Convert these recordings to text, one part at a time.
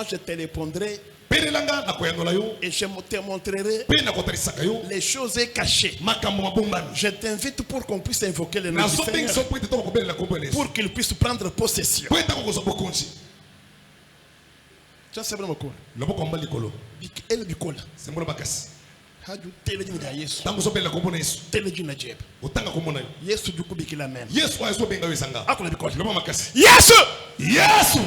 moi je te répondrai et je te montrerai les choses cachées. Je t'invite pour qu'on puisse invoquer le nom du Seigneur, pour qu'il puisse prendre possession. Ça c'est vraiment cool. Elle bikola. Haju tele jina Yesu. Tele jina jeb. Yesu juku bikila men. Akula bikola. Yesu. Yesu.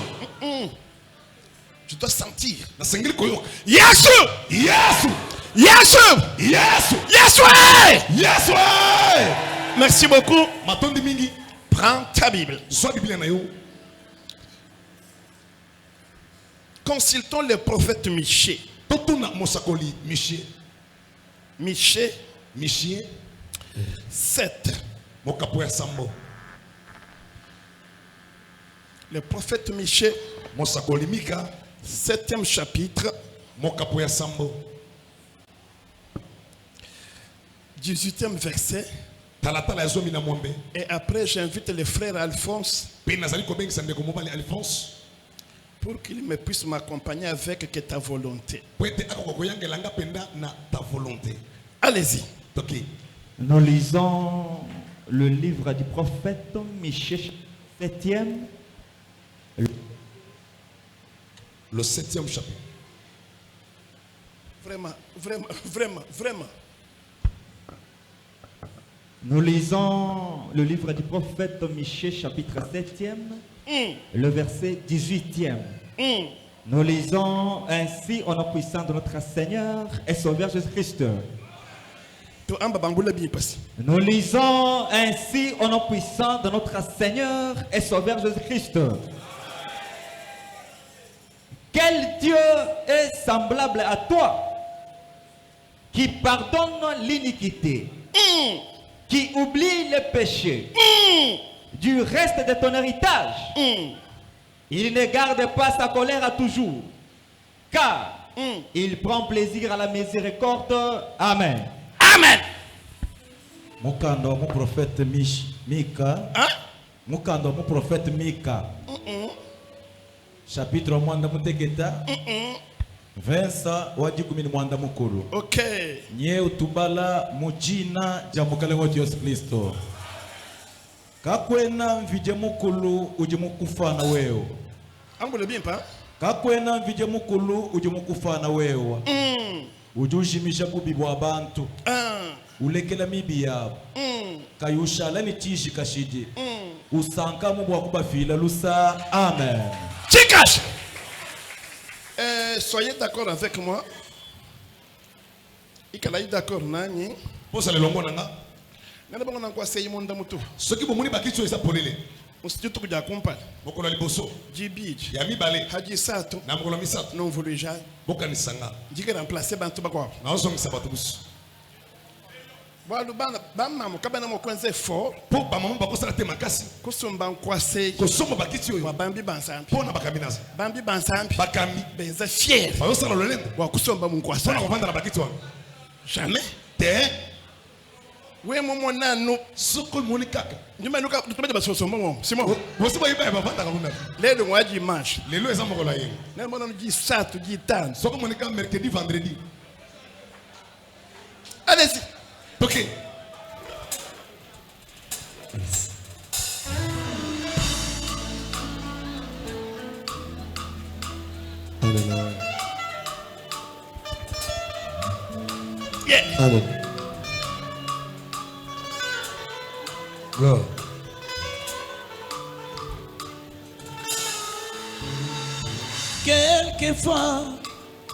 Je dois sentir. Yesu. Yesu. Yesu. Yesu. Yesu. Merci beaucoup. Prends ta Bible. Consultons le prophète Michée. Michée 7. Le prophète Michée, 7e chapitre, 18e verset. Et après, j'invite le frère Alphonse pour qu'il me puisse m'accompagner avec que ta volonté. Allez-y. Nous lisons le livre du prophète Michée, 7e. Le 7e chapitre. Vraiment. Nous lisons le livre du prophète Michée, chapitre 7e, le verset 18e. Nous lisons ainsi au nom puissant de notre Seigneur et Sauveur Jésus-Christ. Nous lisons ainsi au nom puissant de notre Seigneur et Sauveur Jésus-Christ. Quel Dieu est semblable à toi, qui pardonne l'iniquité, qui oublie les péchés du reste de ton héritage. Il ne garde pas sa colère à toujours, car il prend plaisir à la miséricorde. Amen. Amen. Mukando mu prophète Mika. Mukando mu prophète Mika. Chapitre mwanda mutegeta. Versa wajikumini mwanda mukuru. Okay. Nye utubala mujina jamukale woti Yesu Kristo. Kakwena mvije mukulu uje mukufana wewe. Angole bien pa. Kakwena mvije mukulu uje mukufana wewe. Ujushimisha kubibwa abantu. Ulekela mibi yabo. Kayushala ni tishi kashije. Usanka mu bwa kubafila lusa. Amen. Chikash. Soyez d'accord avec moi. Ikalayi d'accord nani? Posa le longo nanga. Nana bango na kwa seyi monda mutu. Soki bomuni bakitso eza polele. Mositu kuja kumpala. Bokola liboso. Jibiji. Ya mibale. Haji sato. Na mokolo misato. Non voulu ja. Bokanisanga. Jike remplacer bantu bakwa. Na osongisa bato busu. Walu bana bamama kabana mo kwenze fort. Po ba mama bakosala te makasi. Kusumba nkwase. Kosomba bakitso yo. Wa bambi bansambi. Pona bakaminaza. Bambi bansambi. Bakambi. Benza fier. Ba osala lolendo. Wa kusomba mu nkwase. Pona kovanda na bakitso. Jamais. Te. We momo nanu. Soko moni kaka. Nyuma nuka tumeje basoso momo. Simo. Wosi ba yiba bavanda kabuna. Lelo ngwaji dimanche. Lelo eza mokolo yengo. Na mona nji sato ji tan. Soko moni ka mercredi vendredi. Allez-y. OK. Alléluia. Yeah. Amen. Go. Quelquefois,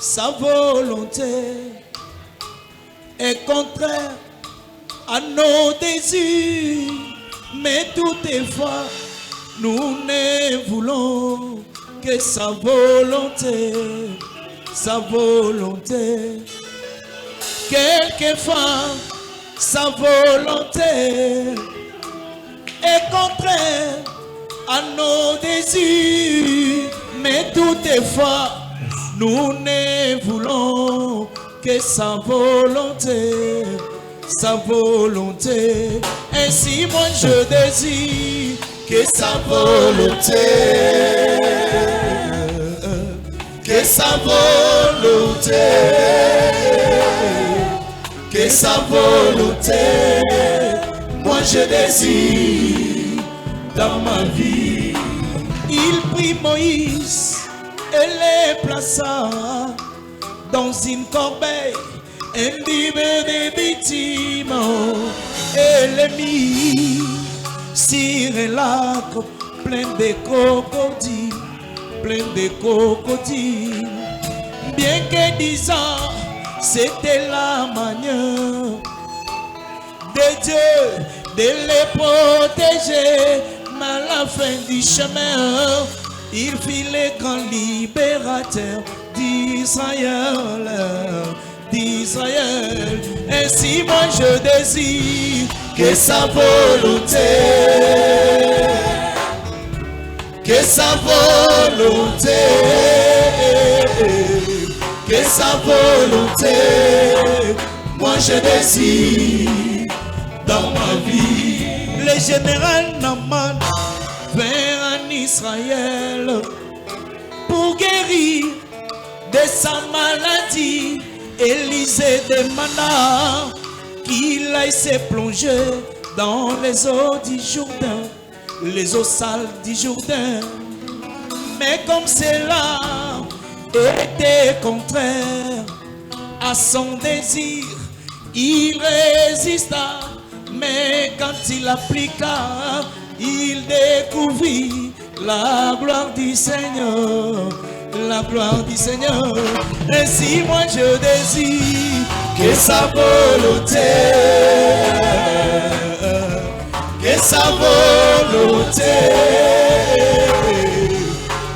sa volonté est contraire à nos désirs, mais toutefois, nous ne voulons que sa volonté, sa volonté. Quelquefois, sa volonté est contraire à nos désirs, mais toutefois, nous ne voulons que sa volonté, sa volonté. Ainsi, moi, je désire que sa volonté, que sa volonté, que sa volonté, moi je désire dans ma vie. Il prit Moïse et les plaça dans une corbeille, imbibe de bitume, et les mit sur un lac plein de crocodiles, plein de crocodiles. Bien que 10 ans, c'était la manière de Dieu de les protéger, mais à la fin du chemin, il fit le grand libérateur d'Israël, d'Israël. Ainsi moi je désire que sa volonté, que sa volonté, que sa volonté, moi je désire dans ma vie. Le général Naaman vint en Israël pour guérir de sa maladie. Élisée demanda qu'il aille se plonger dans les eaux du Jourdain, les eaux sales du Jourdain. Mais comme cela était contraire à son désir, il résista. Mais quand il appliqua, il découvrit la gloire du Seigneur, la gloire du Seigneur. Ainsi moi je désire que sa volonté, que sa volonté,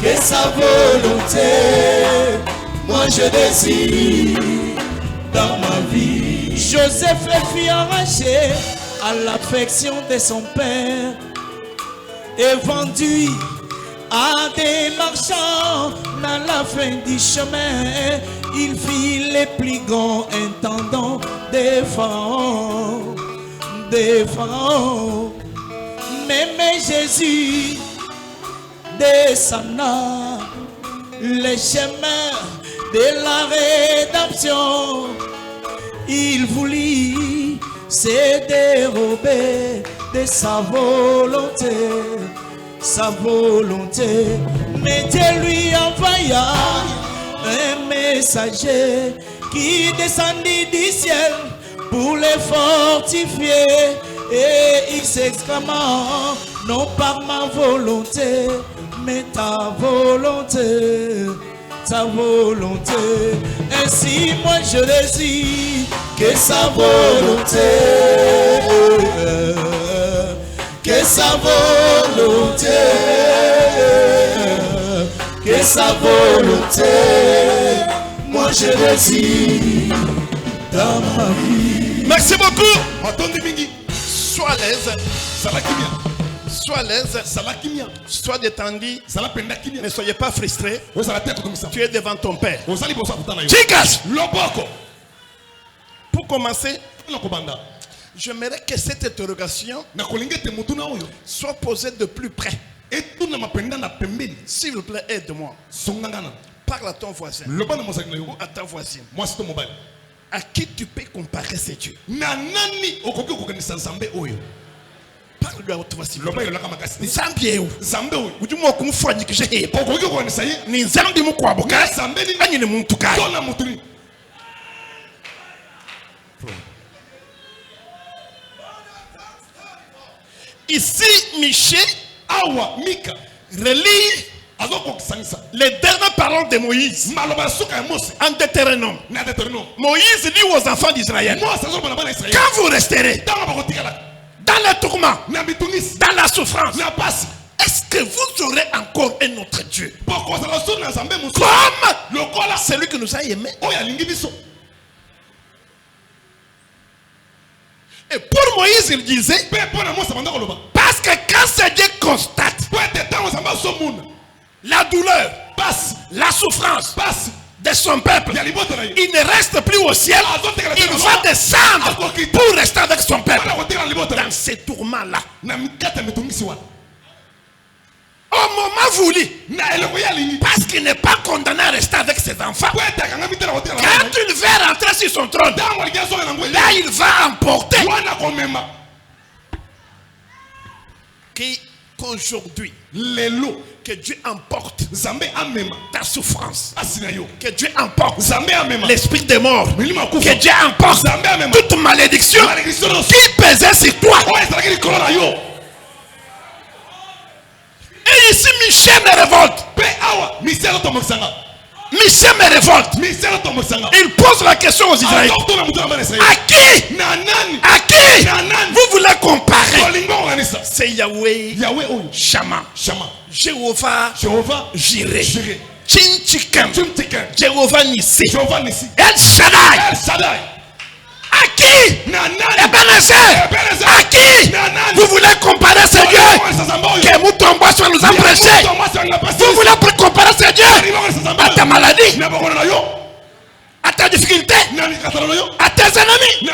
que sa volonté, moi je désire dans ma vie. Joseph le fit arracher à l'affection de son père et vendu à des marchands. À la fin du chemin, il fit les plus grands intendants des pharaons, des pharaons. Mais Jésus descendra les chemins de la rédemption. Il voulut se dérober de sa volonté, sa volonté. Mais Dieu lui envoya un messager qui descendit du ciel pour les fortifier. Et il s'exclama, non par ma volonté, mais ta volonté, ta volonté. Ainsi moi je désire que sa volonté, que sa volonté, que sa volonté, moi je désire dans ma vie. Merci beaucoup. Sois à l'aise. Sois à l'aise. Sois détendu. Ne soyez pas frustré. Tu es devant ton père. Chikas. Pour commencer, j'aimerais que cette interrogation soit posée de plus près. S'il vous plaît, aide-moi. Parle à ton voisin ou à ta voisine. À qui tu peux comparer ces dieux? Parle-lui à toi s'il vous plaît. Zambie où? Ou du moins qu'on voit que j'ai ni Zambie mon quoi boka? Ani ne muntuka. Ici Michel Awa Mika relit les dernières paroles de Moïse en Deutéronome. Moïse dit aux enfants d'Israël, quand vous resterez dans le tourment, dans la souffrance, est-ce que vous aurez encore un autre Dieu comme celui que nous a aimé? Et pour Moïse, il disait, parce que quand ce Dieu constate la douleur, la souffrance de son peuple, il ne reste plus au ciel, il va descendre pour rester avec son peuple dans ces tourments-là. Oh, Au moment voulu, parce qu'il n'est pas condamné à rester avec ses enfants, quand il va rentrer sur son trône, là il va emporter qu'aujourd'hui, que Dieu emporte ta souffrance, que Dieu emporte l'esprit des morts, que Dieu emporte toute malédiction qui pesait sur toi. Et ici Michel me révolte. Michel me révolte. Il pose la question aux Israélites. À qui vous voulez comparer? C'est Yahweh Shama, Jéhovah Jireh, Chinchikem, Jéhovah Nissi, El Shaddai. À qui? Ebenezer. À qui vous voulez comparer ce Dieu que Moutomba soit nous a prêché? Vous voulez comparer ce Dieu à ta maladie, à ta difficulté, à tes ennemis?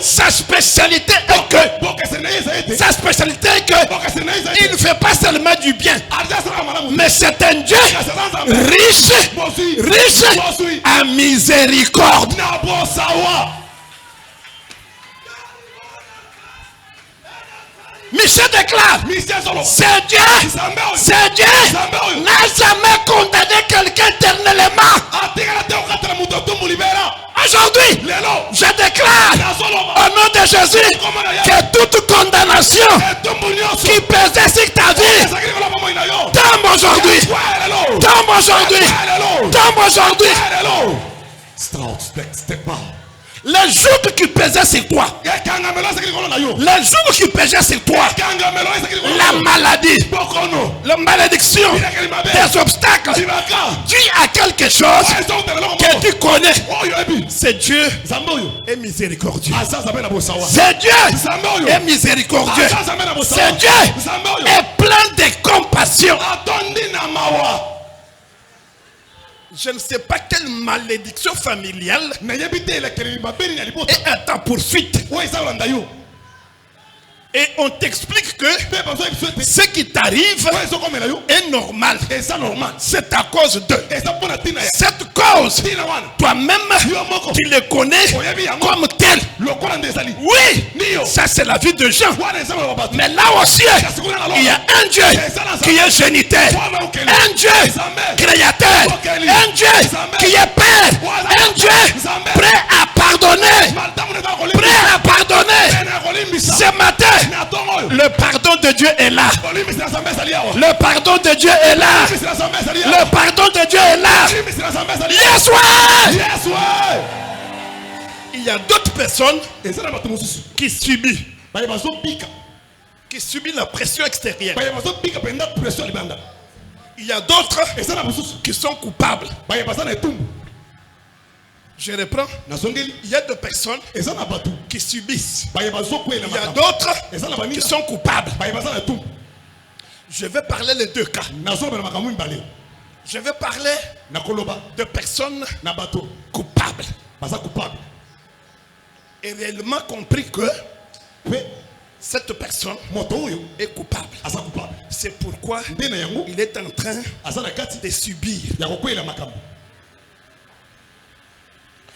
Sa spécialité est que il ne fait pas seulement du bien, mais c'est un Dieu riche à miséricorde. Michel déclare, c'est Dieu n'a jamais condamné quelqu'un éternellement. Aujourd'hui, je déclare au nom de Jésus que toute condamnation qui pesait sur ta vie tombe aujourd'hui. Tombe aujourd'hui. Tombe aujourd'hui. Les jours qui pesaient sur toi, les jours qui pesaient sur toi, la maladie, la malédiction, des obstacles, dis à quelque chose que tu connais. C'est Dieu est miséricordieux. C'est Dieu est miséricordieux. C'est Dieu est plein de compassion. Je ne sais pas quelle malédiction familiale est à ta poursuite. Et on t'explique que ce qui t'arrive est normal. C'est à cause de cette cause. Toi-même, tu le connais comme tel. Oui, ça c'est la vie de Jean. Mais là aussi, il y a un Dieu qui est géniteur, un Dieu créateur, un Dieu qui est Père, un Dieu prêt à pardonner. Prêt à pardonner. Ce matin, le pardon de Dieu est là. Le pardon de Dieu est là. Le pardon de Dieu est là. Yes, ouais. Il y a d'autres personnes qui subissent la pression extérieure. Il y a d'autres qui sont coupables. Je reprends. Il y a des personnes qui subissent. Il y a d'autres qui sont coupables. Je vais parler les deux cas. Je vais parler de personnes coupables. Et réellement compris que cette personne est coupable. C'est pourquoi il est en train de subir.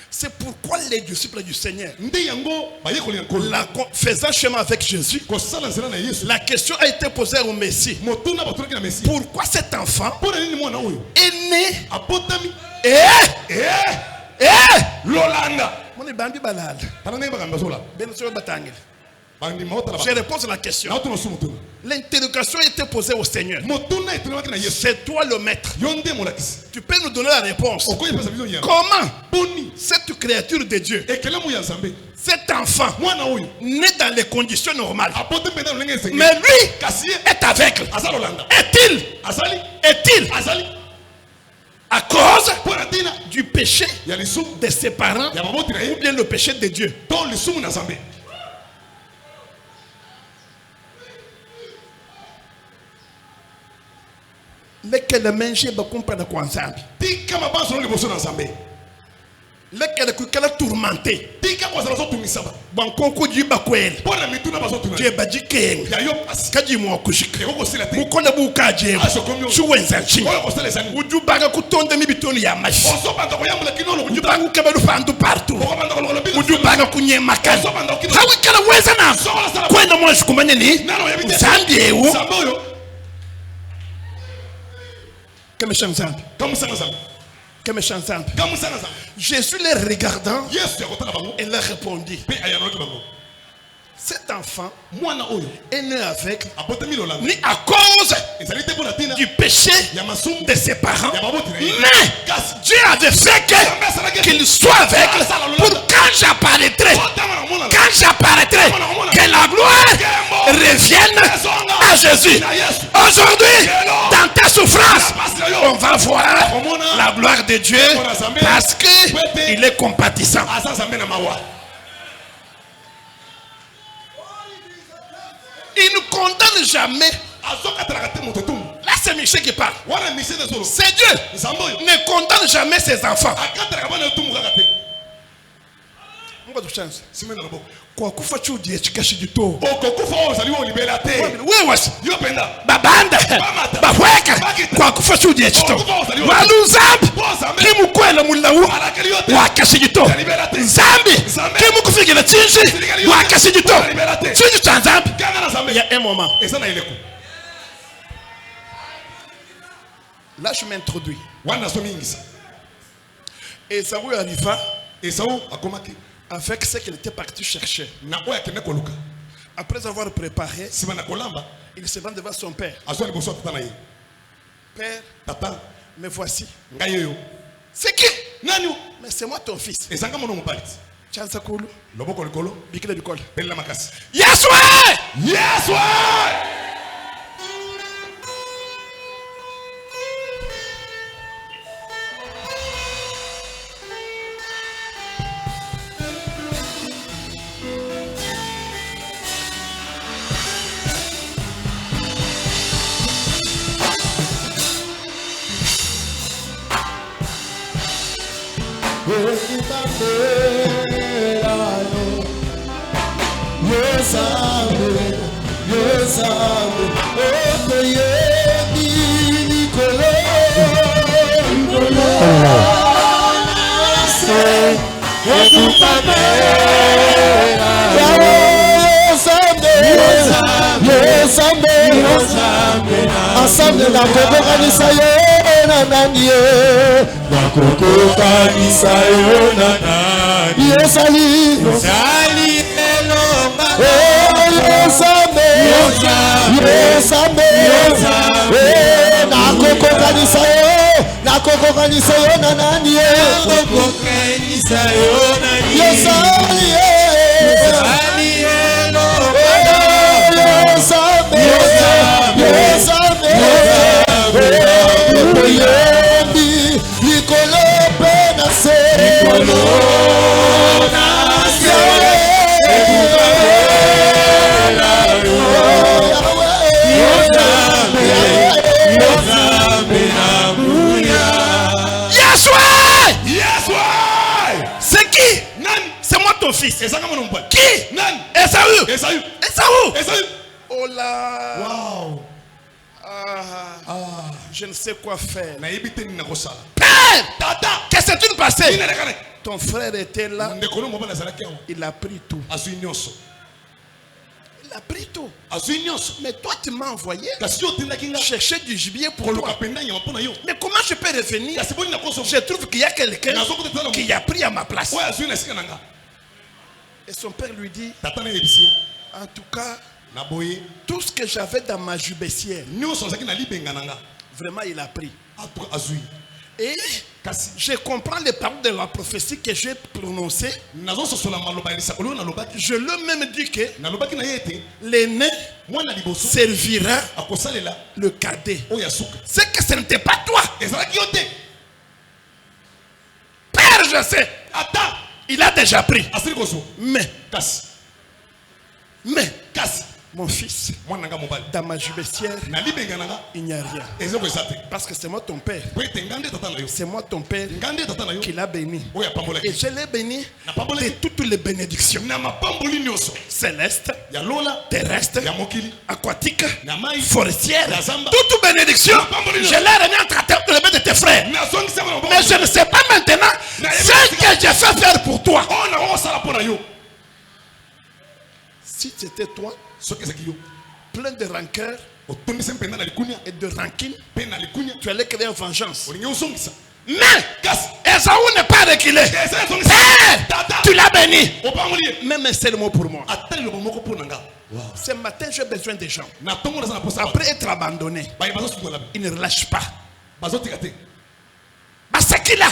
C'est pourquoi les disciples du Seigneur, faisant chemin avec Jésus, la question a été posée au Messie. Pourquoi cet enfant est né Je réponds à la question. L'interrogation a été posée au Seigneur. C'est toi le maître. Tu peux nous donner la réponse. Comment cette créature de Dieu, cet enfant, né dans les conditions normales, mais lui est aveugle? Est-il à cause du péché de ses parents ou bien le péché de Dieu? Lequel est tourmenté. Tika kwa zalazo tumisaba. Bon, concours du bakwel. Pona mituna bazo tunana. Dieu badi ken. Ya yo pas. Kaji mo kushika. Eko kosela te. Mukona buka je. Chuwenza chi. Oyo kosela sani. Uju baga kutonda mi bitoni ya mashi. Oso banda ko yambula kinolo. Uju baga kebelu fandu partout. Oko banda ko lobi. Uju baga kunyema kan. Oso banda ko kinolo. Hawi kala weza na. Kwenda mwa shukumane ni. Nano ya bite. Zambi ewu. Samboyo. Kame shamzambi. Kamusana zambi. Kame shamzambi. Kamusana zambi. Jésus les regardant. Yesu ya kotala bango. Et leur répondit. Pe ayanoki bango. Cet enfant Mwana oyo est né avec ni à cause du péché de ses parents. Mais Dieu avait fait qu'il soit avec pour quand j'apparaîtrai, que la gloire revienne à Jésus. Aujourd'hui, dans ta souffrance, on va voir la gloire de Dieu parce qu'il est compatissant. Il ne condamne jamais. Là, c'est Michel qui parle. C'est Dieu. Ne condamne jamais ses enfants. Kwa kufa chudi chikashijito. Okokufa ozaliwa olibela te. Wewe yo penda. Babanda. Baweka. Kwa kufa chudi chito. Waluzambi. Kimu kwela mulau. Wakashijito. Zambi. Kimu kufigira chinji. Wakashijito. Chinji cha zambi. Il y a un moment. Là je m'introduis. Et Esaü arriva. Esaü akomaki. Avec ce qu'il était parti chercher. Après avoir préparé, il se rend devant son père. Père, papa, me voici. C'est qui? Mais c'est moi ton fils. Chansakoulou. Bikile du col. Yes, ouais! Yes, ouais! Ensemble na kokokanisa yo na nani na kokokanisa yo na nani yesali elonga yesame na kokokanisa yo na nani yesali c'est qui? C'est moi ton fils. Qui? Esaü. Oh là. Wow. Je ne sais quoi faire. Père, tata, qu'est-ce que tu nous passais? Ton frère était là. Il a pris tout. Il a pris tout. Mais toi tu m'as envoyé chercher du gibier pour toi. Mais comment je peux revenir? Je trouve qu'il y a quelqu'un qui a pris à ma place. Et son père lui dit, en tout cas, tout ce que j'avais dans ma jubessière, vraiment il a pris. Et je comprends les paroles de la prophétie que j'ai prononcées. Je lui ai même dit que l'aîné servira le cadet. C'est que ce n'était pas toi. Père, je sais. Il a déjà pris. Mais Mon fils, dans ma jubissière, il n'y a rien. Parce que c'est moi ton père. C'est moi ton père qui l'a béni. Et je l'ai béni de toutes les bénédictions. Célestes, terrestres, aquatiques, forestières. Toute bénédiction, je l'ai remis entre les mains de tes frères. Mais je ne sais pas maintenant ce que j'ai fait faire pour toi. Si c'était toi, plein de rancœur et de rancune, tu allais créer une vengeance. Mais Esaü n'est pas reculé. Tu l'as béni. Même un seul mot pour moi. Ce matin, j'ai besoin des gens. Après être abandonné, ils ne relâchent pas. Basakila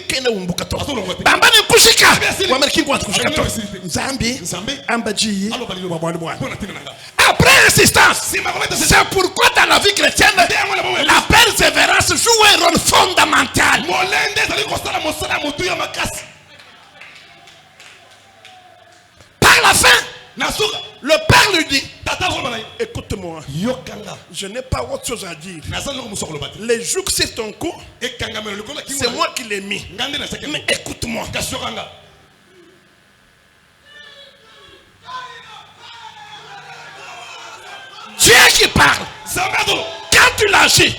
kena umbukato bamba ni kushika wameriki kwa kushika Zambi ambaji après insistance. C'est pourquoi dans la vie chrétienne la persévérance joue un rôle fondamental. Par la fin, le père lui dit, écoute-moi, je n'ai pas autre chose à dire. Les jougs sur ton cou, c'est moi qui l'ai mis. Mais écoute-moi. Dieu qui parle. Quand tu l'agis,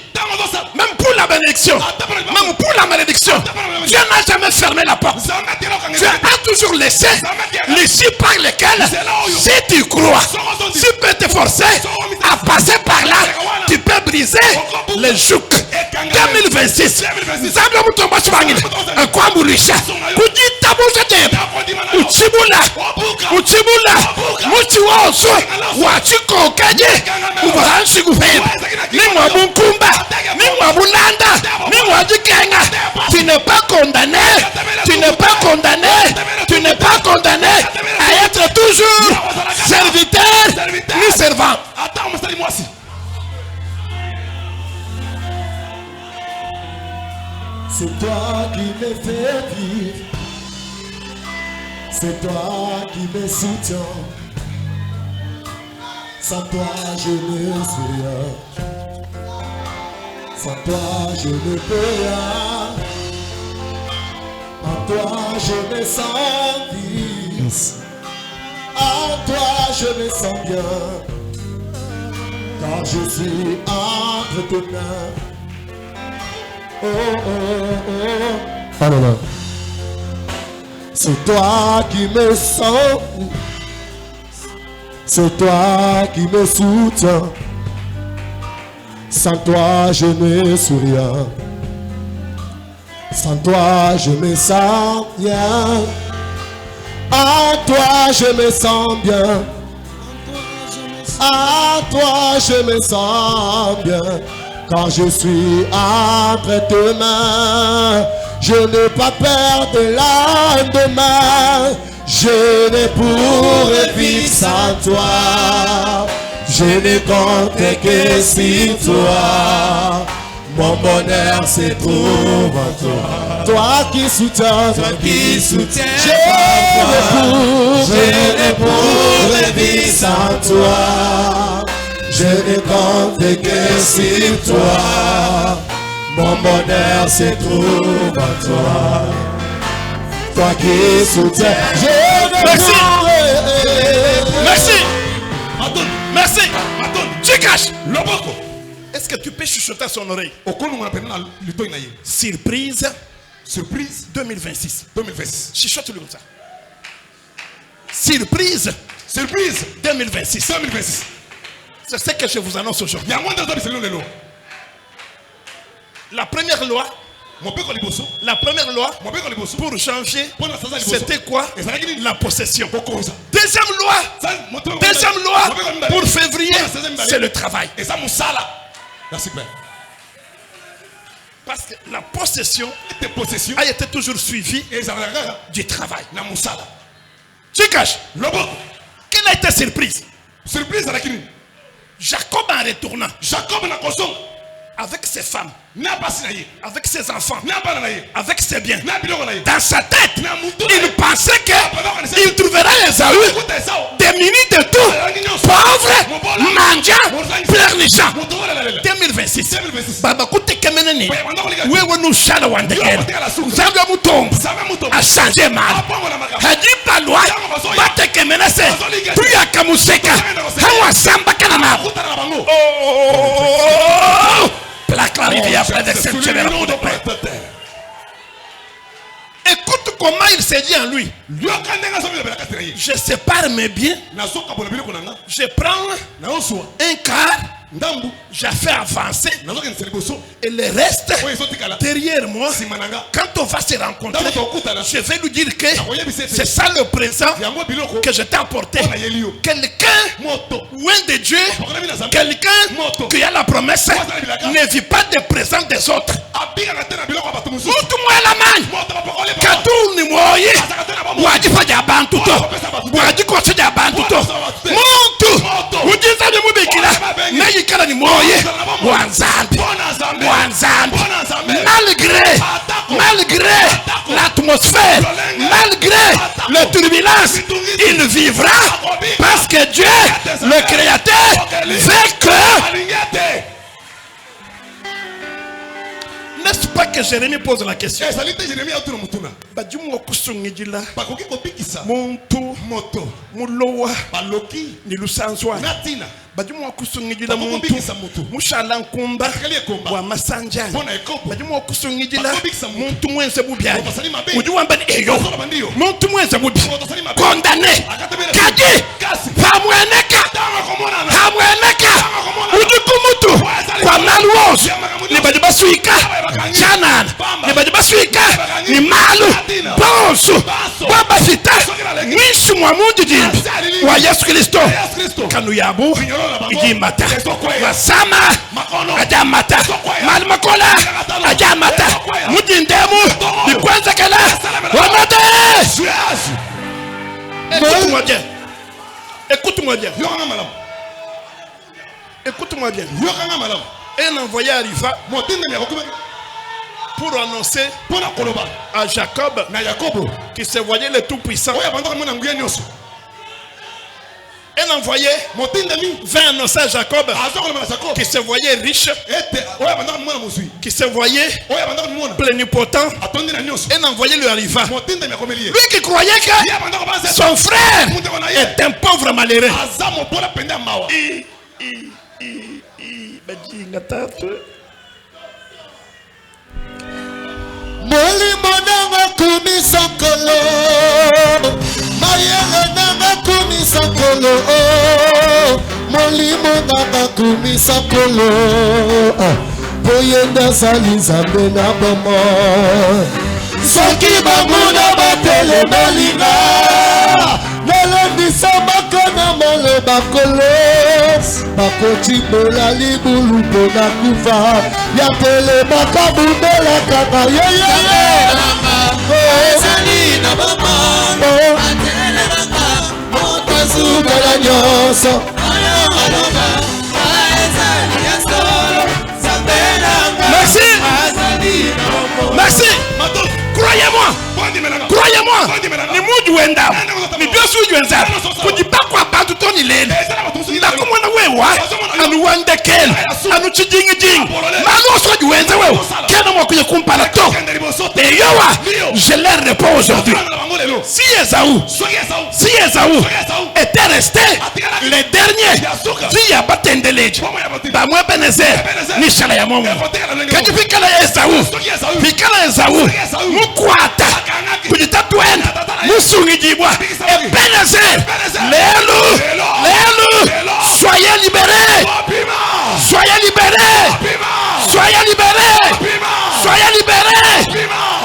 même pour la bénédiction, même pour la malédiction, Dieu n'a jamais fermé la porte. Dieu a toujours laissé l'issue par laquelle, si tu crois, tu peux te forcer à passer par là, tu peux briser les jougs. 2026, tu n'es pas condamné, tu n'es pas condamné, tu n'es pas condamné à être toujours serviteur ni servant. C'est toi qui me fais vivre, c'est toi qui me soutiens. Sans toi je ne suis rien, sans toi je ne peux rien. En toi je me sens vivre, en toi je me sens bien, car je suis entre tes mains. Oh oh oh, oh non. C'est toi qui me sens, c'est toi qui me soutiens. Sans toi je ne suis rien, sans toi je me sens bien, en toi je me sens bien, en toi je me sens bien. Quand je suis entre tes mains, je n'ai pas peur de lendemain. Je ne pourrais vivre sans toi. Je ne compte que sur toi. Mon bonheur se trouve en toi. Toi qui soutiens, je ne pourrais vivre sans toi. Je ne compte que sur toi. Mon bonheur se trouve en toi. Toi qui soutiens, je ne pourrais. Merci. Merci. Tu caches. Est-ce que tu peux chuchoter à son oreille? Surprise. Surprise 2026. 2026. Chuchote-lui comme ça. Surprise. Surprise 2026. 2026. C'est ce que je vous annonce aujourd'hui. La première loi. La première loi pour janvier, c'était quoi? La possession. Deuxième loi pour février, c'est le travail. Parce que la possession a été toujours suivie du travail. Tu caches. Quelle a été surprise? Jacob en retournant avec ses femmes, avec ses enfants, avec ses biens. Dans sa tête, il pensait qu'il trouverait Esaü démuni de tout, pauvre, mendiant, pleurnichant. 2026. Baba koute kemeneni. Wewe nous chala wandekele. Zambia mutombo a changé mal. Hadi palwa bate kemenase. Tuya kamuseka. Hawa samba kanama. Plaque la rivière près d'exceptionnel amour de paix. Écoute comment il s'est dit en lui. Je sépare mes biens. Je prends un quart. J'ai fait avancer. Et le reste derrière moi. Quand on va se rencontrer, je vais lui dire que c'est ça le présent que je t'ai apporté. Quelqu'un loin de Dieu, quelqu'un qui a la promesse, ne vit pas des présents des autres. La main. Katuni moye. Waji faja bantu to. Waji kosa ja bantu to. Muntu. Ujiza ni mubikila. Nayi kala ni moye. Wanzambi. Malgré l'atmosphère, malgré le turbulence, il vivra parce que Dieu, le Créateur, veut que. N'est-ce pas que Jérémie pose la question? Monto mulowa ni lusanzwa bajumu kusungijila muntu mushala nkumba wa masanjani bajumu kusungijila muntu mwenze bubya ujuwa mbani eyo muntu mwenze bubi condamné kaji hamweneka ujukumutu kwa maluos ni bajibasuika chanana ni bajibasuika ni malu bonsu baba fita mwishu mwa mundu jimbi wa Yesu Kristo kanu yabu ijimata wasama ajamata malmakola ajamata mujindemu ni kwanza kala wamate. Écoute-moi bien. Écoute-moi bien. Un envoyé arriva pour annoncer à Jacob qui se voyait le Tout-Puissant. Un envoyé vint annoncer à Jacob qui se voyait riche, qui se voyait plénipotent. Un envoyé lui arriva. Lui qui croyait que son frère est un pauvre malheureux. Molimo nanga kumisa kolo, mayele nanga kumisa kolo, molimo nanga kumisa kolo, boyenda salizambe na bomo, soki bamuna batele malinga, nalondisa makana male bakolo, bakoti bola libulu pona kufa, ya tele makabundela kaka yeye. Na bama, atele baka, motazu bela nyoso, Merci. Croyez-moi. Ni muji wenda. Ni biosu wenda. Kujipakwa bantu toni lele. Ndakumwana wewa. Anu wanda ken. Anu chijingi jing. Manu soji wenda wewa. Kena mwakuye kumpala to. Et yowa. Je leur réponds aujourd'hui. Si Esaü était resté les derniers, si ya batendeleji, ba mwa Benezer, ni shala ya Mungu. Kaji fikala Esaü, mukwata, kujitatuena, musungijibwa, et Benezer, lelu, soyez libérés,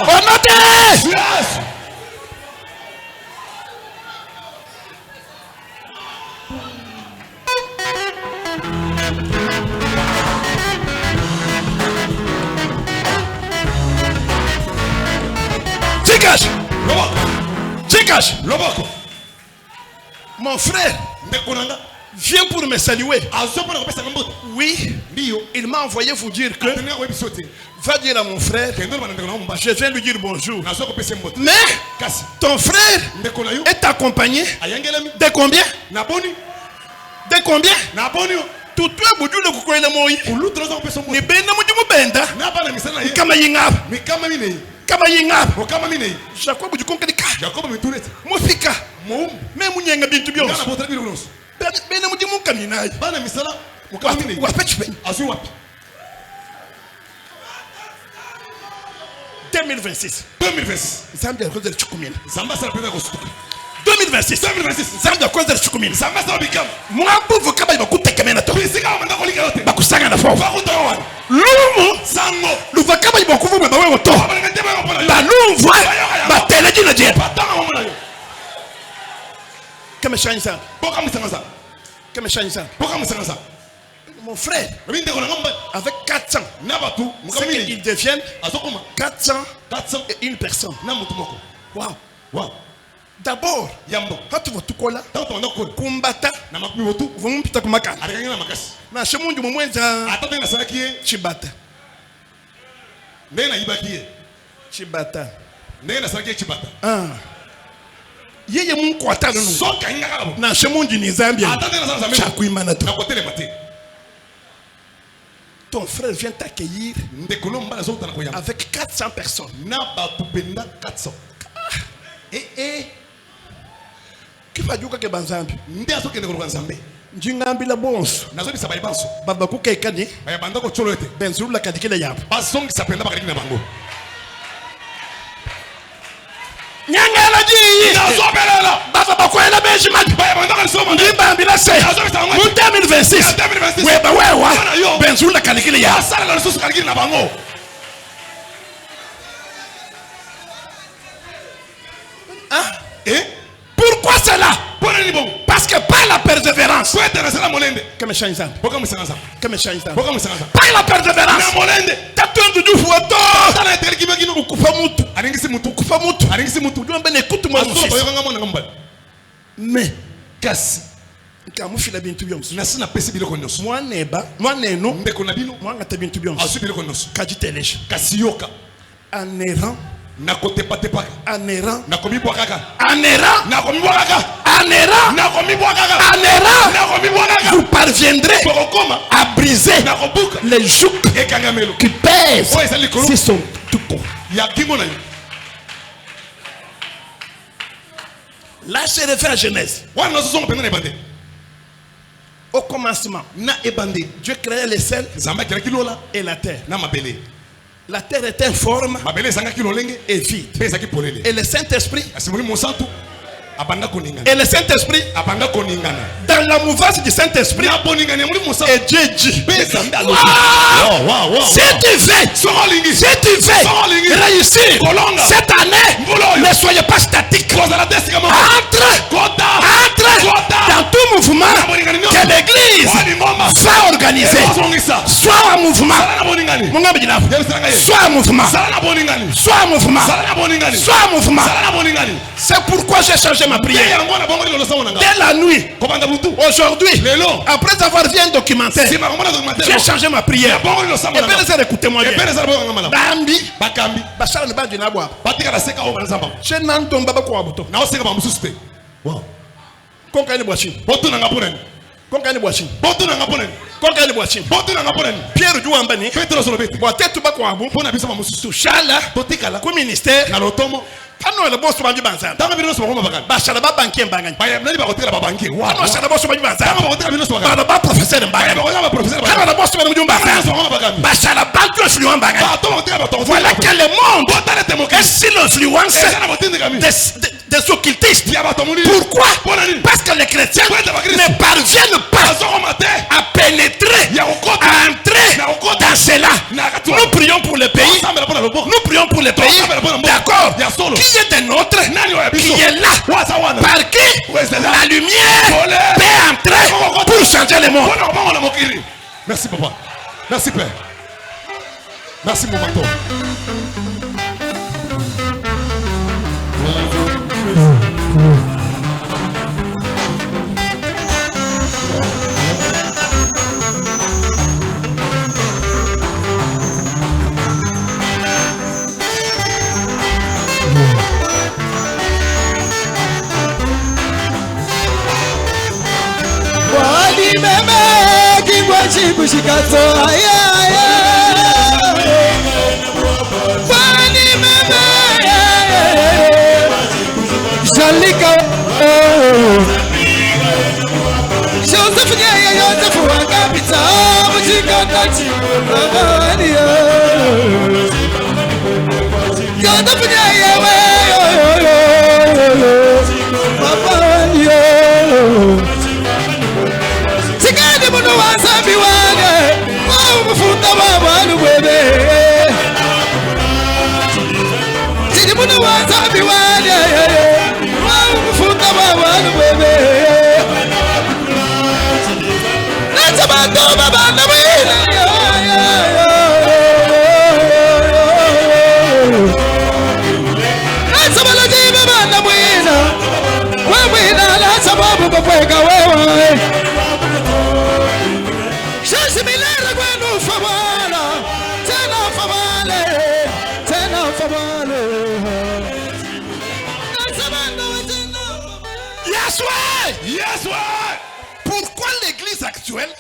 au nom de Chikash, mon frère, vient pour me saluer. Oui, il m'a envoyé vous dire que va dire à mon frère, je viens lui dire bonjour. Mais ton frère est accompagné de combien? De combien? Tout toi boudou le kukwela moi. Ni benda mujumu benda. Kama yingaba. Kama yingaba. Jacob boudou konkelika. Mufika. Mais munyenga bintu byose. Benda mujumu kaminayi. Bana misala mukamine. Wapechi ben. Azu wapi? 2026. Zambia kwa zile chukumini. Zambia sana penda kustuka. 2026. Zambia kwa zile chukumini. Zambia sana bikama. Mwabuvu kama ibakutekemena to. Bakusanga na fofu. Lumu sango. Luva kama ibakuvu mwa wewe to. Balumva bateleji na jepa. Kama shanza. Boka msangaza. Kama shanza. Boka msangaza. Mon frère, avec 400, ils deviennent 400 et une personne. Wow. Wow. D'abord, quand vous tukola, kumbata, vous m'pita kumaka. Na chemundu mwenza chibata. Chibata. Ah. Yeye mungu atano. Na chemundu ni Zambia. Chakuimana tu. Ton frère vient t'accueillir avec 400 personnes. Qui va dire que Banzambi? Njingambi la bonso. Baba kuke kani. Benzuru la kadikile yabo. Nyanga la ji. Baba bakwela benjamin. Ndimba ambila se. Mu 2026. Weba wewa. Benzuru la kadikile yabo. Ah? Pourquoi cela? Parce que par la persévérance. Comme Chanzan. Par la persévérance. Mais kasi kamufila bintu byonso nasina pesi biloko nyonso mwaneba mwaneno mbeko na bino mwangata bintu byonso asubile ko nyonso kajitelesha kasiyoka en errant nakotepatepaka en errant nakomibwakaka en errant nakomibwakaka en errant nakomibwakaka en errant nakomibwakaka vous parviendrez à briser les jougs qui pèsent sur son tuko ya kingo na yo. Là, c'est référé à Genèse. Au commencement, Dieu créait les ciels et la terre. La terre était informe et vide. Et le Saint-Esprit, dans la mouvance du Saint-Esprit, et Dieu dit, si tu veux réussir cette année, ne soyez pas statique. Entre dans tout mouvement que l'Église va organiser. Soit un mouvement, soit un mouvement, soit un mouvement, soit un mouvement. C'est pourquoi j'ai changé ma prière. Dès la nuit, aujourd'hui, après avoir vu un documentaire, j'ai changé ma prière. Et bien, écoutez-moi bien. Bambi, Bachar ne bat du Nabwa. Je n'en tombe pas quoi. Wow. Konkani boishin. Botu na ngaponen. Konkani boishin. Botu na ngaponen. Konkani boishin. Botu na ngaponen. Pierre Douambani. Petro Solobeti. Boitetu bakwabu. Pona bisa mamusu. Shala. Botikala. Ku ministère. Na lotomo. Tano le boss bandu banza. Tano bino so bakoma Bachala ba banquier mbangani. Ba nani ba kotikala ba banquier. Tano shala boss bandu banza. Tano ba kotikala bino so bakoma. Ba professeur mbangani. Ba professeur. Tano boss bandu mbangani. Bachala banque influent mbangani. Voilà que le monde est si l'influence des occultistes. Pourquoi? Parce que les chrétiens ne parviennent pas à pénétrer, à entrer dans cela. Nous prions pour le pays. Nous prions pour le pays. D'accord. Qui est de notre, qui est là, par qui la lumière peut entrer pour changer le monde. Merci papa. Merci père. Merci mon maton. mushikato aya Bani mama Jalika Joseph Nyaya Joseph Wakapita mushikato Bani Joseph Nyaya Bani Sikadi muno wasabi wane Mfuta baba luwebe Sikadi muno wasabi wane Mfuta baba luwebe Nasabato baba nawina Nasabalaji baba nawina Wawina la sababu kukweka wewe Shansi milera kwenu fabala Tena fabale Tena fabale Yes, ouais! Yes, ouais! Pourquoi l'église actuelle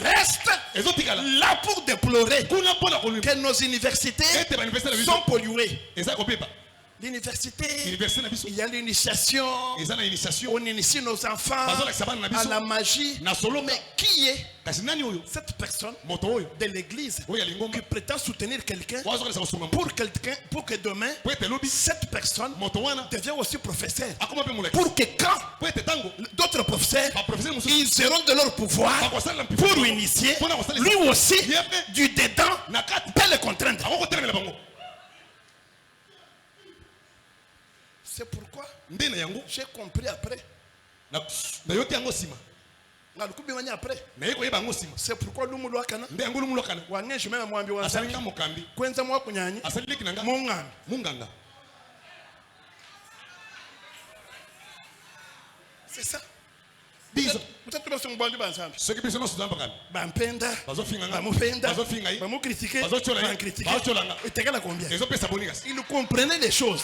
reste là pour déplorer que nos universités sont polluées? L'université, il y a l'initiation, on initie nos enfants à la magie. Mais qui est cette personne de l'église qui prétend soutenir quelqu'un pour que demain, cette personne devienne aussi professeur? Pour que quand d'autres professeurs, ils seront de leur pouvoir pour initier, lui aussi, du dedans, peut le contraindre. C'est pourquoi j'ai compris après. C'est pourquoi nous nous l'avons c'est ça. Ceux qui pensent que ils comprenaient les choses.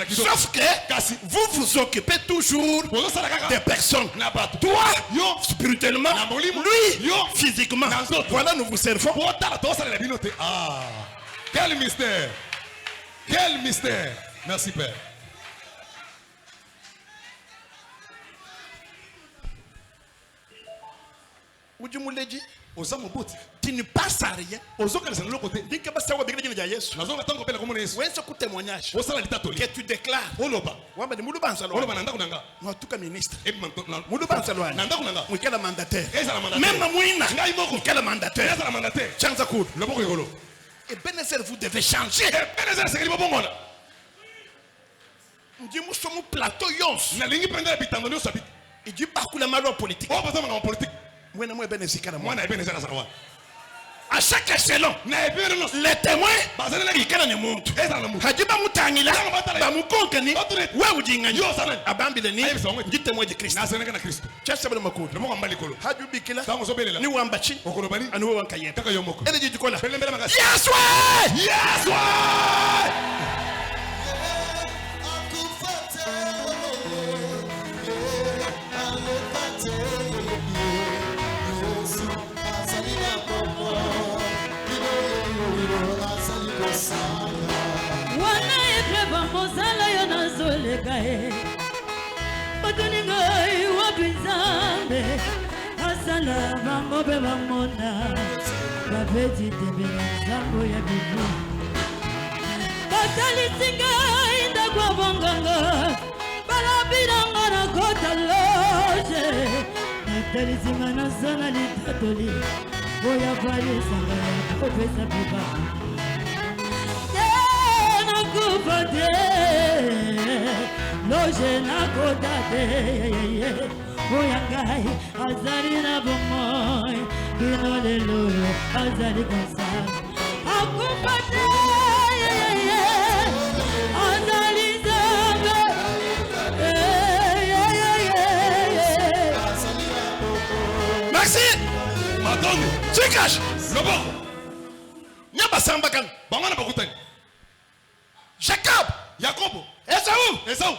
Sauf que vous vous occupez toujours des personnes. Toi, spirituellement, lui, physiquement. Voilà, nous vous servons. Ah, quel mystère! Quel mystère! Merci Père. Tu ne passes à rien. Témoignage que tu déclares. En tout cas, ministre. Mandataire. Même quel mandataire. Et Benezer, vous devez changer. Nous sommes plateau yons. Il dit pas que la malheur politique. À chaque échelon, les témoins, ils canent le monde. Hadiba Moutangila, Bamukonkani, Waoudingani, Abambilani, dit témoin de Christ. Chassable Makou, le mot en Balikolo, Hadubikila, Nous Ambachi, à nous en Kayet. Elle dit du Kola. Yes, ouais! Yes, ouais! Loje na kodate Oyangai azali na bomoy Bino lelo azali konsa Akupate azali zambe Merci Madonna Tikash Lobo Nyaba Sambakan Bangana Bakutani Jacob Esau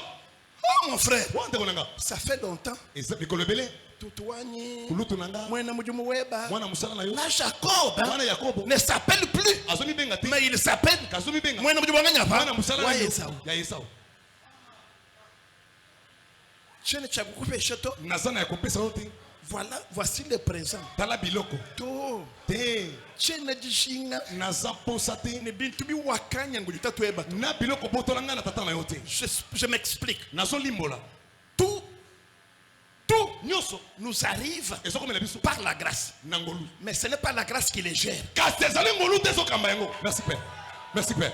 Oh mon frère. Ça fait longtemps. Tutouani. Mwana mujumu weba. La Jacob ne s'appelle plus. Mais il s'appelle. Mwana mujumu wanganya. Voilà, voici le présent. Je m'explique. Tout nous arrive par la grâce. Mais ce n'est pas la grâce qui les gère. Merci Père. Merci Père.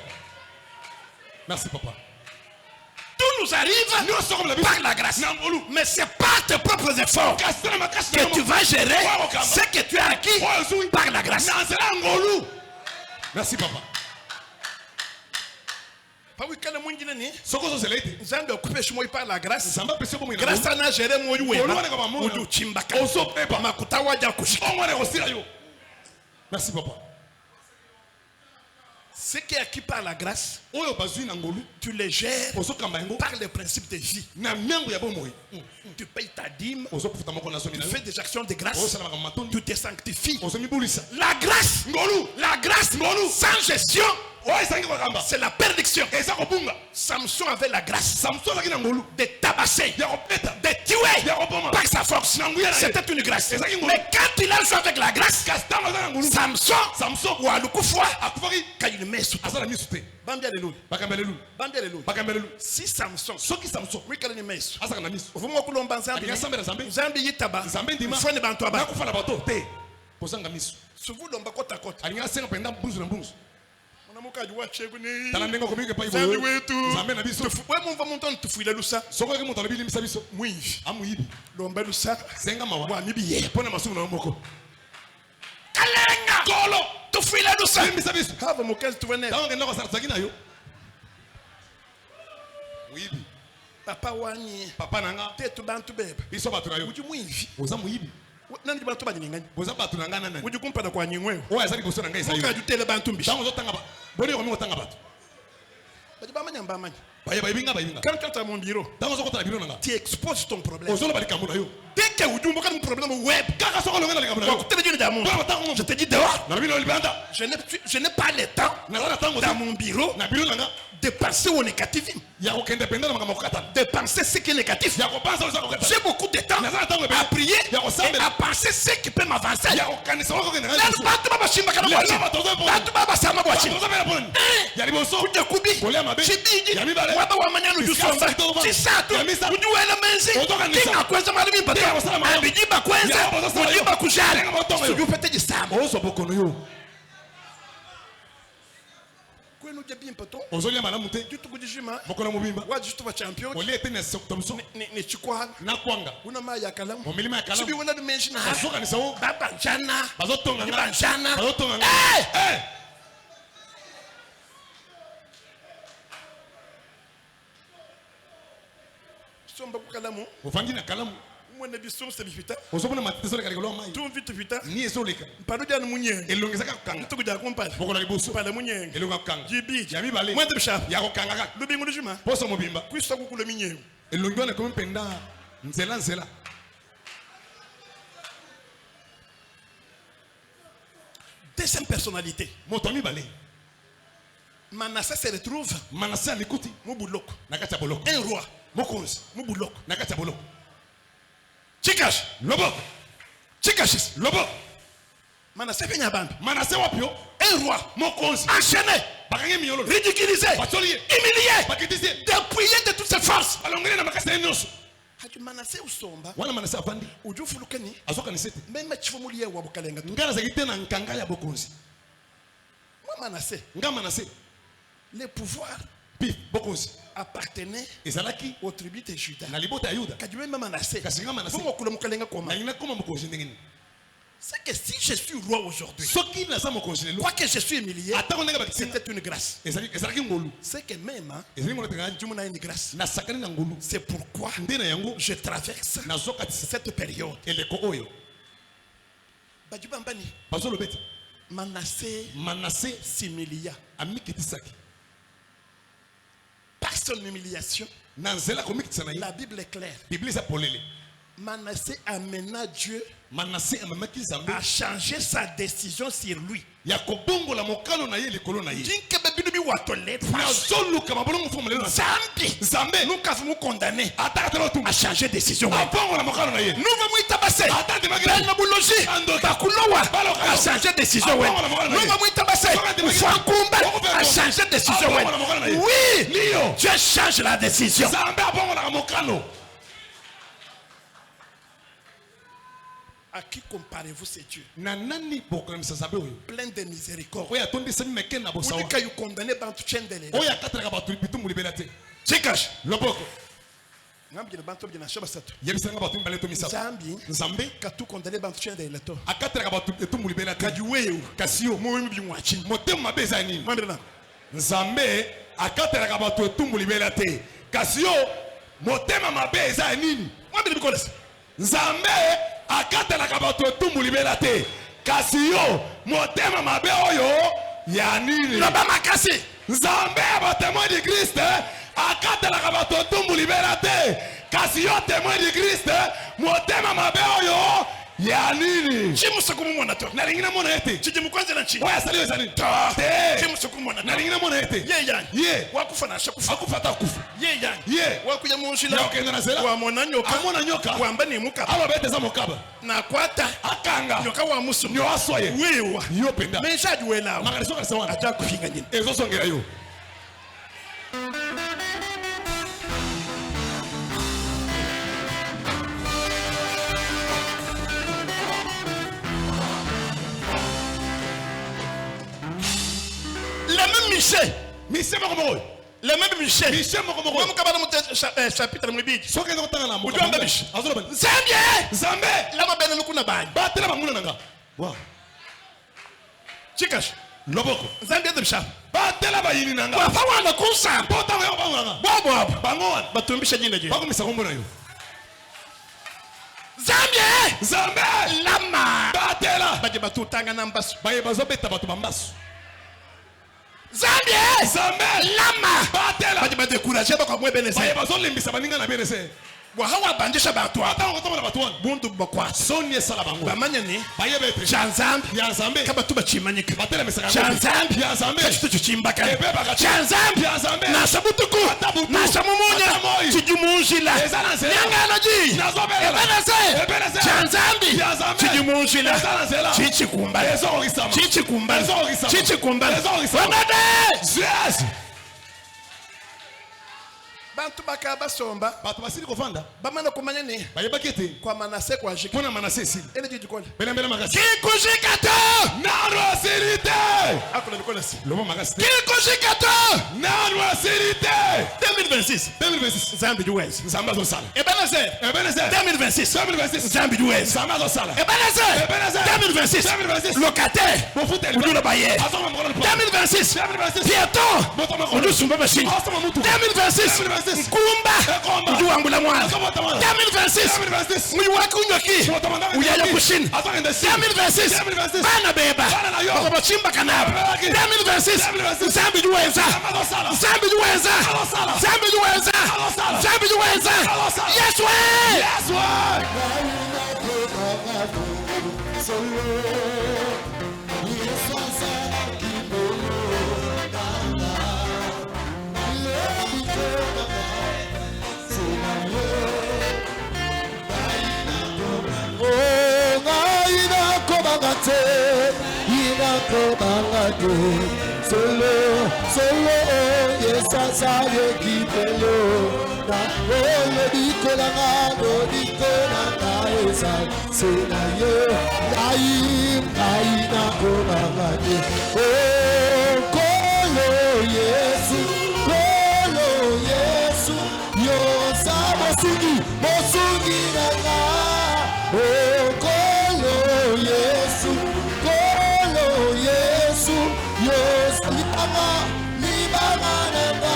Merci Papa. Tout nous arrive par la grâce. Mais c'est par tes propres efforts que tu vas gérer ce que tu as acquis par la grâce. Merci Papa. Par la grâce. Grâce à Nagéré merci Papa. Ce qui est acquis par la grâce, tu les gères par les principes de vie. Tu payes ta dîme, tu fais des actions de grâce, tu te sanctifies. La grâce sans gestion, c'est la perdition. Samson avait la grâce de tabasser, de tuer par sa force. C'était une grâce. Mais quand il a joué avec la grâce, Samson ou Alukufoua, quand il met sous si Samson, oui, quand il met sous, vous m'avez dit que Zambi yitaba, mfone bantu aba. Souvent l'on va côte à côte. Papa wani Papa nanga tetu bantu bebe biso batuna uji muivi oza muyibi nani bantu banyinganya boza batuna ngana nani uji kumpada kwa nyingwe oya zali boso nanga isayo ka jutele bantu mbi tango zotanga ba boni ko tanga batu baji bamanya mbamanya bayibinga quand tu as mon bureau tango zokota biro nanga tu exposes ton problème ozolo bali kamuna yo dès que uji mboka un problème web kaka soko longa na kamuna yo je te dis dehors na bino libanda je n'ai pas le temps dans mon bureau na biro nanga de penser au négatif. De penser ce qui est négatif. J'ai beaucoup de temps à prier et à penser ce qui peut m'avancer. ozolia malamu te tukujishima bokola mubimba wajitu wa champion oli etene sektomso ni chikwa na kwanga una ma ya kalamu omilima ya kalamu sibi wona dimension na soka ni sawo baba jana bazotonga baba jana bazotonga somba ku kalamu ofangi na kalamu mwana biso selifita ozobona matiteso le kalikolo mai tu vite vita ni ezoleka pano jana munye elongezaka kanga tukuja kompala bokola liboso pala munye elonga kanga jibi ya mibale mwende bishap ya kokanga ka lubingu lujuma poso mobimba kwisa kukula minye elongo na kompenda nzela deuxième personnalité moto mibale Manasseh se retrouve Manasseh alikuti mubuloko nakati ya boloko un roi mokonzi mubuloko nakati ya boloko chikash lobo chikashis lobo Manasseh penya bantu Manasseh wapio un roi mokonzi enchaîné bakangi miyolo ridiculisé batoliye humilié bakitisi dépouillé de toutes ses forces balongele na makasi nyonso haki Manasseh usomba wana Manasseh afandi ujufulukani azoka ni sete même chifomuliye wa bukalenga tu ngana zakite na nkanga ya bokonzi moi Manasseh nga Manasseh le pouvoir pif bokonzi appartenait ezalaki aux tribus de Juda na libota ya Yuda kadi même Manasseh kasi nga Manasseh bongo kula mukalenga koma na ina koma mokonzi ndengeni c'est que si je suis roi aujourd'hui soki naza mokonzi lelo quoi que je suis humilié atako ndenge bakisinga c'était une grâce ezalaki ngolu c'est que même ezali ngolu tenga tu m'as une grâce na sakani na ngolu c'est pourquoi nde na yango je traverse nazokatisa cette période eleko oyo bajibambani bazolobeti Manasseh s'humilia amikitisaki par son humiliation La Bible est claire. Manassé amena Dieu a changé sa décision sur lui. Zambi, nous avons condamné à changer de décision. Nous avons été tabassés. A changé de décision. Nous avons été tabassés. A changé de décision. Oui, Dieu change la décision. À qui comparez-vous ces dieux? Plein de miséricorde. Vous dites que vous condamnez par tout chaîne de l'État. C'est caché. Zambi katu condamné par tout chaîne de l'État. Kajuweu kasio moyo biwachi. Motem mabeza nini? Nzambe akateraka batu etumbu libela te. Kasio motema mabeza nini? Nzambe akatelaka bato etumbu libela te. Kasi yo motema mabe oyo ya nini? Loba makasi. Nzambe ba témoin de Christ akatelaka bato etumbu libela te. Kasi yo témoin de Christ motema mabe oyo ya nini? Chimusukumu mwana to. Na lingina mwana ete. Chijimu kwanza na chini. Oya saliwe zani. Te. Chimusukumu mwana to. Na lingina mwana ete. Ye yani. Ye. Wakufa na shakufa. Akufa ta kufa. Ye yani. Ye. Wakuya munjila. Ya okenda na zela. Wa mwana nyoka. Amona nyoka. Wamba ni muka. Alo bete za mokaba. Na kwata. Akanga. Nyoka wa musu. Nyo aswaye. Wewa. Yo penda. Meshaji wela. Magariso ka sawana. Ata kufinga nyini. Ezo songera yo. Le même Michel. Michel Mokomoro. Le même Michel. Michel Mokomoro. Comme kabana monte chapitre mubiji. Soke ndo tanga na mo. Ujua mbabishi. Azolo ban. Zambie. Zambe. Lama bena lukuna bani. Batela banguna nanga. Wa. Chikash. Loboko. Zambie debisha. Batela bayini nanga. Wa fawa na kusa. Bota yo banganga. Bobo. Bangoan. Batumbisha jina je. Bako misangombo na yo. Zambie. Zambe. Lama. Batela. Baje batutanga na mbasu. Baye bazobeta batu bambasu. Zambie. Zambe. Lama. Batela. Baje badekuraje bako mwebene Baye se. bazolimbisa baninga na benese. Wa hawa bandisha batu. Ata ngotoma na batu wan. Bundu bakwa. Soni sala bango. Bamanya ni. Baye betre. Chanzambi. Ya Zambe. Kaba tuba chimanyika. Batela misanga. Chanzambi. Ya Zambe. Kachitu chuchimbaka. Ebe baka. Chanzambi. Ya Zambe. Na sabutuku. Atabutu. Na samumunya. Atamoi. Chijumunjila. Ezana zela. Nyangana ji. Nazobela. Ebenese. Ebenese. Chanzambi. Ya Zambe. Chijumunjila. Ezana zela. Chichi kumbala. Ezo ogisama. Chichi kumbala. Ezo ogisama. Chichi kumbala. Ezo ogisama. Wanade. Yes. Bantu baka basomba. Batu basili kofanda. Bamana kumanya ni. Baye bakete. Kwa Manase kwa jiki. Pona Manase sili. Ele jijikole. Bela magasi. Kikushikato. Nanu asilite. Akula bikola si. Lomo magasi. Kikushikato. Nanu asilite. 2026. 2026. Zambi duwezi. Nzamba zo sala. Ebenese. Ebenese. 2026. 2026. Zambi duwezi. Nzamba zo sala. Ebenese. Ebenese. 2026. 2026. Locataire. Bofutel. Udula baye. Asoma mkono. 2026. 2026. Piéton. Botoma mkono. Udusumba machine. Asoma mtu. 2026. 2026. Nkumba. Ekomba. Uduwangula mwana. Asoma tamana. 2026. 2026. Mwiwaki unyoki. Uyaya kushini. 2026. 2026. Bana beba. Bana na yo. Bakabachimba kanaba. 2026. Zambi duweza. Zambi duweza. Zambi duweza. Zambi duweza. Yes way. Yes way. Solo, solo, yesasa yekipelo. Na ole dikolanga, do dikolanga esa. Sena ye, na komangade. Oh, kolo Yesu, yosa mosungi nanga. Oh, kolo Yesu, yosa libanga nanga.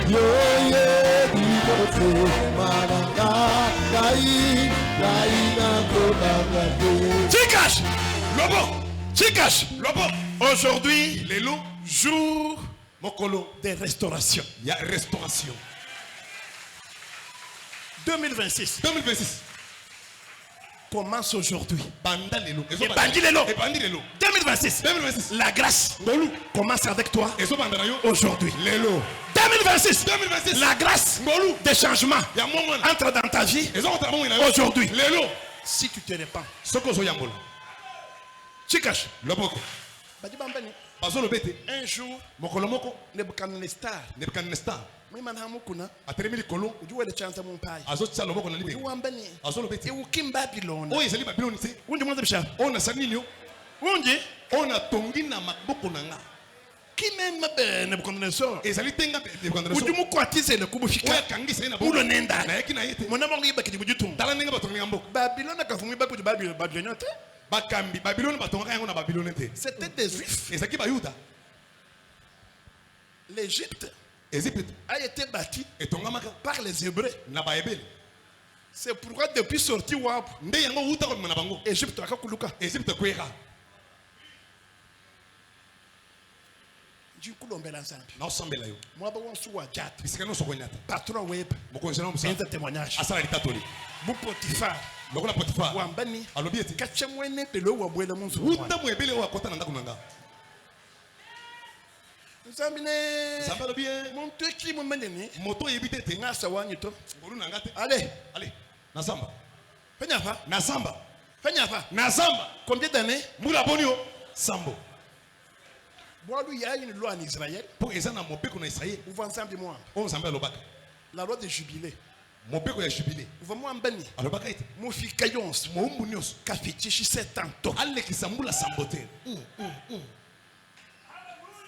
Yo ye biro mananga. Gai na komangade. Chikash. Lobo. Lobo. Aujourd'hui, Lelo. jour des restaurations. Il y a restauration. 2026. 2026. Commence aujourd'hui. 2026. 2026. La grâce commence avec toi aujourd'hui. 2026. La grâce des changements entre dans ta vie aujourd'hui. Si tu te répands. Chikash. Un jour, Nebuchadnezzar atelemi likolo azotisa loboko na libeka azolobeti oyo ezali babiloni te oyo nasali nini yo oyo natongi na maboko na nga ezali te nga oyo akangisa ye na boko nayaki na ye te tala ndenge batongi nga mboka bakambi babiloni batongaka yango na babiloni te ezalaki bayuda l'Égypte Égypte a été bâti par les Hébreux. C'est pourquoi depuis sorti Wab, Égypte a kuluka. Égypte kwera. Du coup l'on bel ensemble. Na osambela yo. Moi ba won suwa jat. Bisika no sokonyata. Patron web. Mo konzela mo sa. Un témoignage. Asala litatoli. Bu Potiphar. Lokola Potiphar. Wambani. Alobieti. Kachemwene pelo wa bwela munzu. Uta mo ebele wa kota na ndako nanga. Moto yebitete ngasa wanyito ngolu nangate allez nasamba Fenyapa nasamba combien d'années mula bonio sambo boalu ya une loi en Israël pour ezana mopeko na Israël ou ensemble moi on samba lobaka la loi de jubilé mopeko ya jubilé uva moi mbani alobaka ite mofika yonse moumbu nyonso kafitishi 7 ans alekisa mbula sambote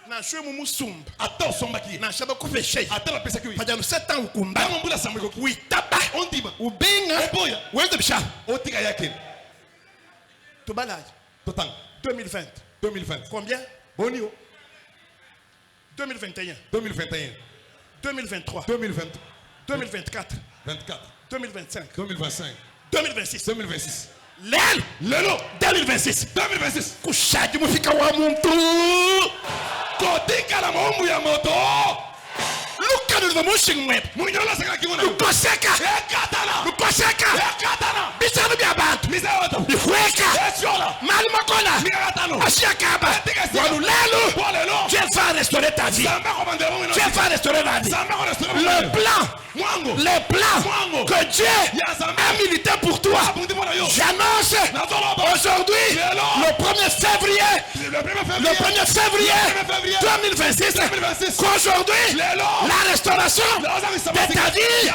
na shwe mu musumba ata osombaki na shaba ko feshe ata la pesa ki padano 7 ans ukumba mbula sambo ko witaba ondima ubenga eboya wende bisha otika yake to balaj totang 2020 combien bonio 2021 2021 2023 2020 2024 24 2025 2025 2026 Lelo 2026 kushaji mufika wa muntu kotika la maombu ya moto luka do motion web munyola saka kingona ukoseka ekatana ukoseka ekatana bisanu bya bantu misawato ifweka esiola mal makola mikatano asiakaba wanu lelo Dieu va restaurer ta vie Dieu va restaurer ta vie le plan que Dieu a milité pour toi j'annonce aujourd'hui le 1er février 2026 qu'aujourd'hui la restauration de ta vie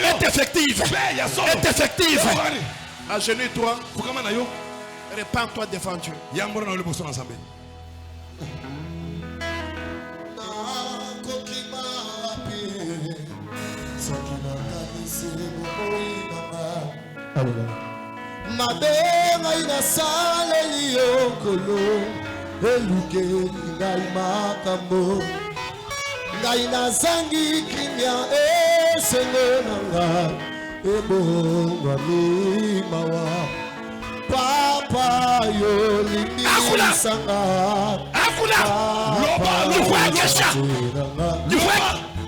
est effective agenouille-toi répands-toi devant Dieu mabenga inasaleli yokolo elukeli ngai makambo ngai nazangi kimia esengo na nga ebongwami mawa papa yo limbisanga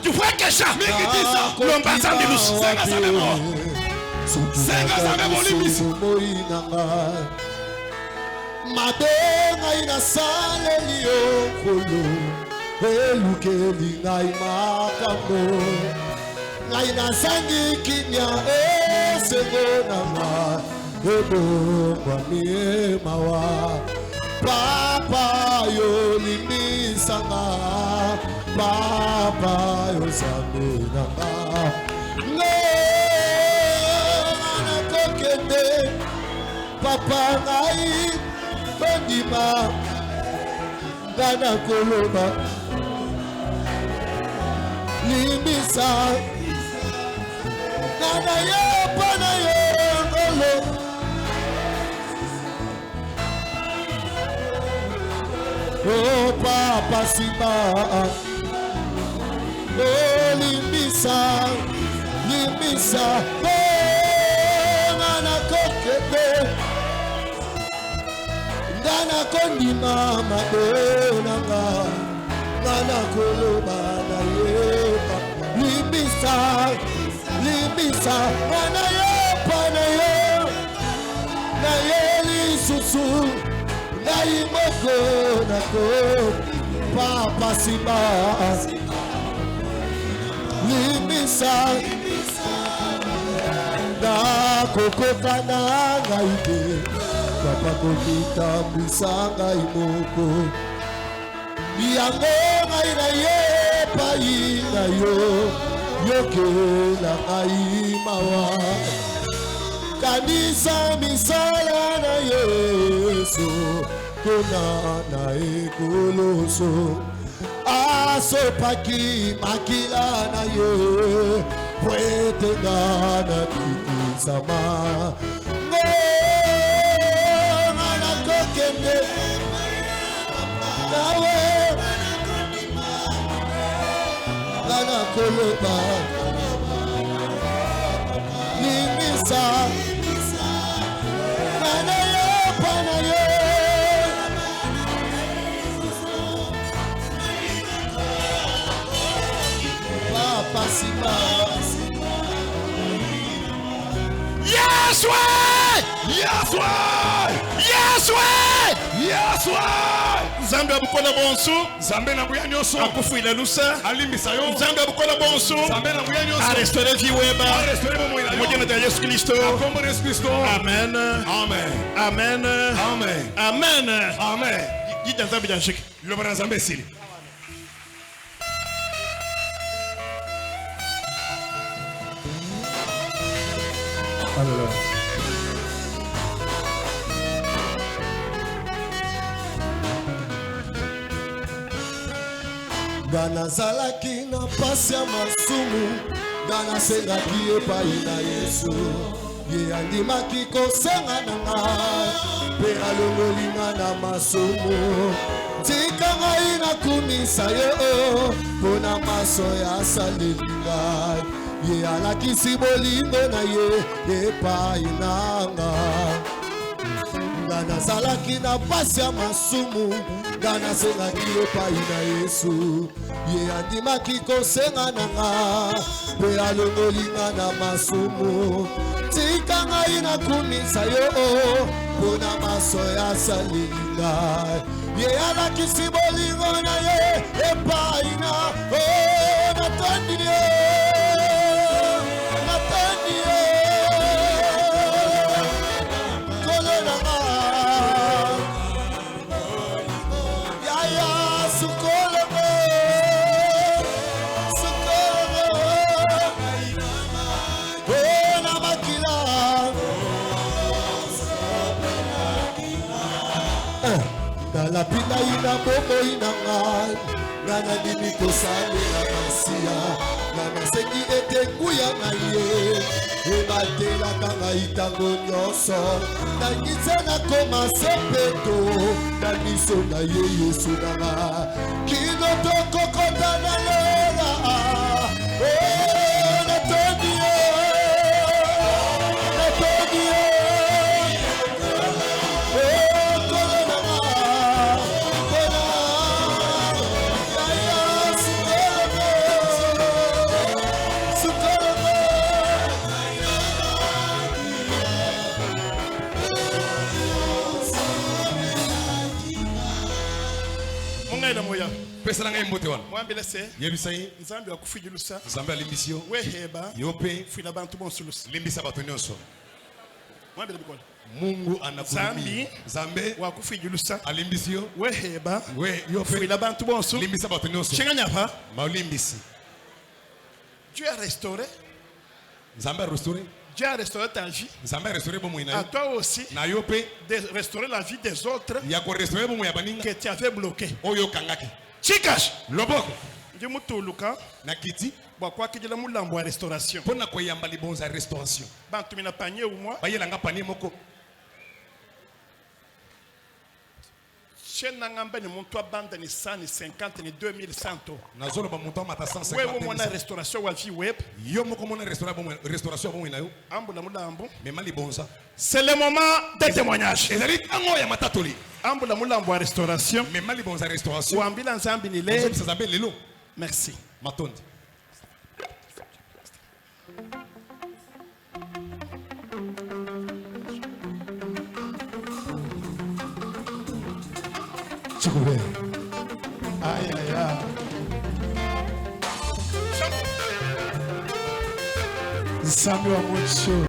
tu vois que ça lomba sambilus senga mabenga inasaleli yokolo elukeli ngai makambo ngai nazangi kimia esengo na nga ebongwami mawa papa yo limbisanga papa yo zambe nanga nakokende papa ngai kondima nga nakoloba limbisa nga na yo mpo na yo ngolo oh papa simba oh limbisa oh nana kokete ndana kondima mabonanga ngana koloba na yepa limbisa limbisa ngana yepa na ye na ye lisusu na imoko na ko papa simba limbisa na kokota na ngaide papa kokita mbisanga imoko yango ngai na ye pai na yo yoke na ngai mawa kanisa misala na Yesu kuna na ekoloso asopaki makila na ye pwete ngana kitisama ngana kokende nawe ngana koloba limisa ngana yepa na ye papa simba Yes way! Yes way! Yes way! Yes way! Nzambe abukola bonsu. Nzambe na nguya nyonso. Akufuila lusa. Alimbisa yo. Nzambe abukola bonsu. Nzambe na nguya nyonso. Arestore viweba. Arestore bomo ila yo. Mojana ta Yesu Kristo. Akombo Yesu Kristo. Amen. Amen. Amen. Amen. Amen. Amen. Jita Nzambe janshiki. Loba na Nzambe sili. Hallelujah. Ngana zalaki na pasi ya masumu ngana sengaki epai na Yesu ye andimaki kosenga na ngai mpe alongoli nga na masumu tika ngai nakumisa yo mpo na maso ya saleli ngai ye alakisi bolingo na ye epai na ngai nga nazalaki na pasi ya masumu nga nasengaki epai na Yesu ye andimaki kosenga na nga mpe alongoli nga na masumu tika ngai nakumisa yo mpo na maso ya saleli ngai ye alakisi bolingo na ye epai na natondi ye nalapina ina bomoi na ngai nga nandimi kosalela masiya nga nasengi ete nguya na ye ebatelaka ngai ntango nyonso nangisa nakoma sempeto na miso na ye Yesu na nga kino tokokota na lela natondi ye natondi ye Pesa ngai mbote wana. Mwambile se. Yebisai. Nzambe akufijilusa. Nzambe alimbisio. Weheba. Yope. Fila bantu bonsulusa. Limbisa bato nyonso. Mwambile bikola. Mungu anakulumbi. Nzambe wakufijilusa. Alimbisio. Weheba. We yope. Fila bantu bonsu. Limbisa bato nyonso. Chinganya pa. Maulimbisi. Dieu a restauré. Nzambe a restauré. Dieu a restauré ta vie. Nzambe a restauré bomo ina. À toi aussi. Na yope. De restaurer la vie des autres. Ya ko restaurer bomo ya baninga. Que tu avais bloqué. Oyo kangaki. Chikash. Loboko. Je mutuluka. Na kiti. Kwa kijela mulambo wa restauration. Pona ko yamba libonza restauration. Bantu mina panier ou moi. Bayela nga panier moko. chaîne n'angambe ni monto bande ni 150 ni 2100. Nazolo ba monto mata 150. Wewe mona restauration wa vie web. Yo moko mona restauration bon ina yo. Ambo na mulambo. Mais mali bonza. C'est le moment des témoignages. Ezali tango ya matatoli. Ambo na mulambo wa restauration. Mais mali bonza restauration. Wa ambila nzambi ni le. Ça s'appelle lelo. Merci. Matondi. Aïe aïe aïe. Nzambe wa mocho.